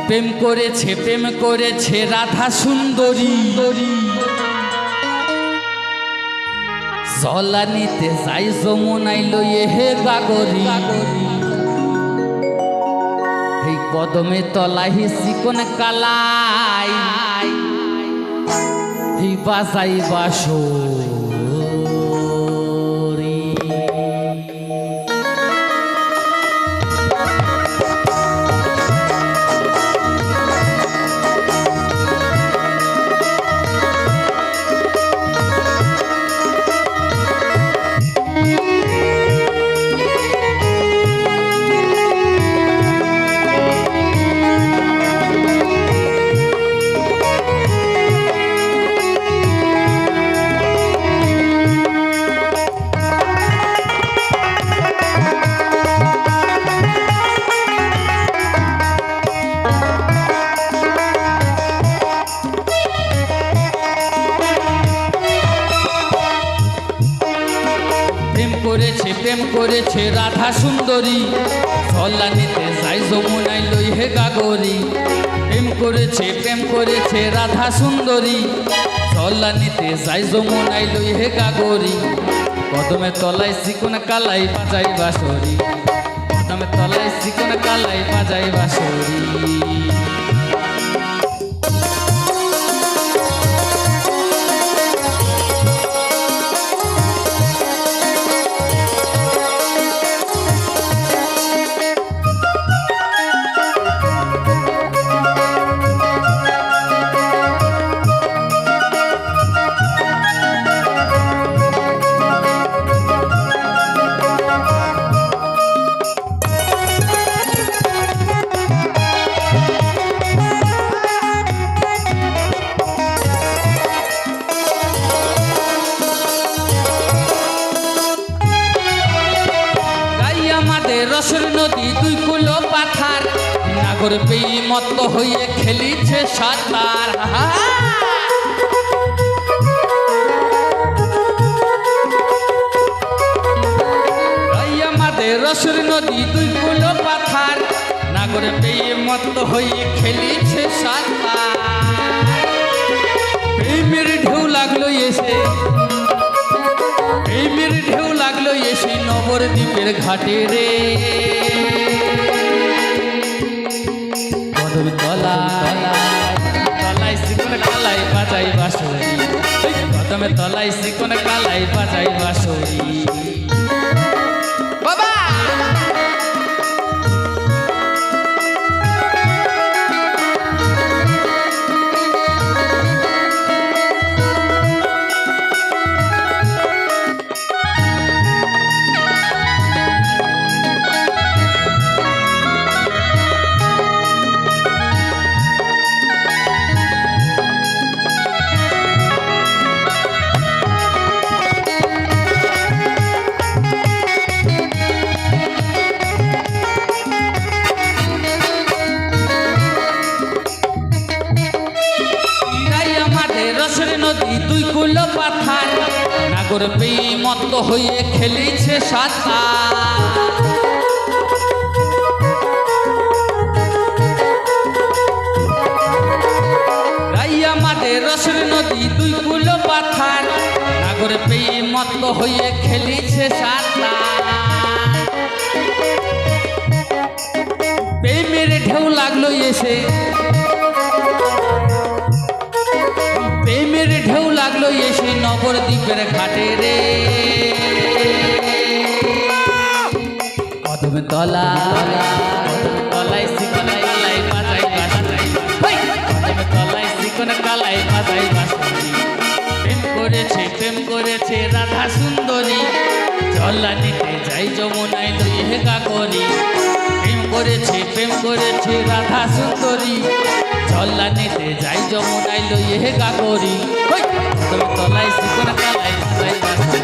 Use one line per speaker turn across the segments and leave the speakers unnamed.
প্রেম করেছে রাধা সুন্দরী, জলা নিতে যাই যমুনাই লইয়ে হে গাগরি। এই কদমে তলাহি চিকন কালাই, এই বাজাই বাঁশরি। প্রেম করেছে রাধা সুন্দরী, জলা নিতে যাই যমুনাই লই হে গাগরি। প্রেম করেছে রাধা সুন্দরী, জলা নিতে যাই যমুনাই লই হে গাগরি। কদমে তলায় চিকন কালাই বাজাই বাঁশরি, কদমে তলায় চিকন কালাই বাজাই বাঁশরি। রসের নদী দুই কুলো পাথার, নাগর পেয়ে মত্ত হয়ে খেলিছে সাঁতার। আমাদের রসের নদী দুই কুলো পাথার, নাগর পেয়ে মত্ত হয়ে খেলিছে সাঁতার। প্রেমের ঢেউ লাগলো এসে, প্রেমের ঢেউ লাগলো এসে নবদ্বীপের ঘাটে রে। কদম তলায় চিকন কালাই বাজাই বাঁশরি, কদমে তলায় চিকন কালাই বাজাই বাঁশরি। বাবা রসের নদী দুই কুলো পাথার, নাগর পেয়ে মত্ত হয়ে খেলিছে সাঁতার। আমাদের রসের নদী দুই কুলো পাথার, নাগর পেয়ে মত্ত হয়ে খেলিছে সাঁতার। প্রেমের ঢেউ লাগলো এসে, প্রেমের ঢেউ লাগলো এসে নবদ্বীপের ঘাটে রে। কদমে তলায় চিকন কালাই বাজাই বাঁশরি, কদমে তলায় চিকন কালাই বাজাই বাঁশরি। প্রেম করেছে রাধা সুন্দরী, জলা নিতে যাই যমুনাই লই হে গাগরি। প্রেম করেছে রাধা সুন্দরী, জলা নিতে যাই যমুনাই লই হে গাগরি। কদমে তলায় চিকন কালাই বাজাই বাঁশরি,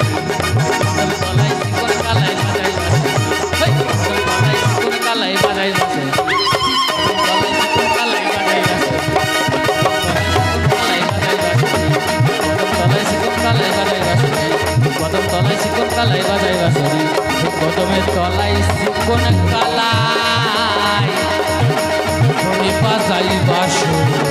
কদমে তলায় চিকন কালাই বাজাই বাঁশরি, কদমে তলায় চিকন কালাই বাজাই বাঁশরি, তলায় চিকন কালাই বাজাই বাঁশরি, তলায় চিকন কালাই বাজাই বাঁশরি, কদম তলায় চিকন কালাই বাজাই বাঁশরি, কদমের তলায় চিকন কালাই। বাজাই বাঁশরি।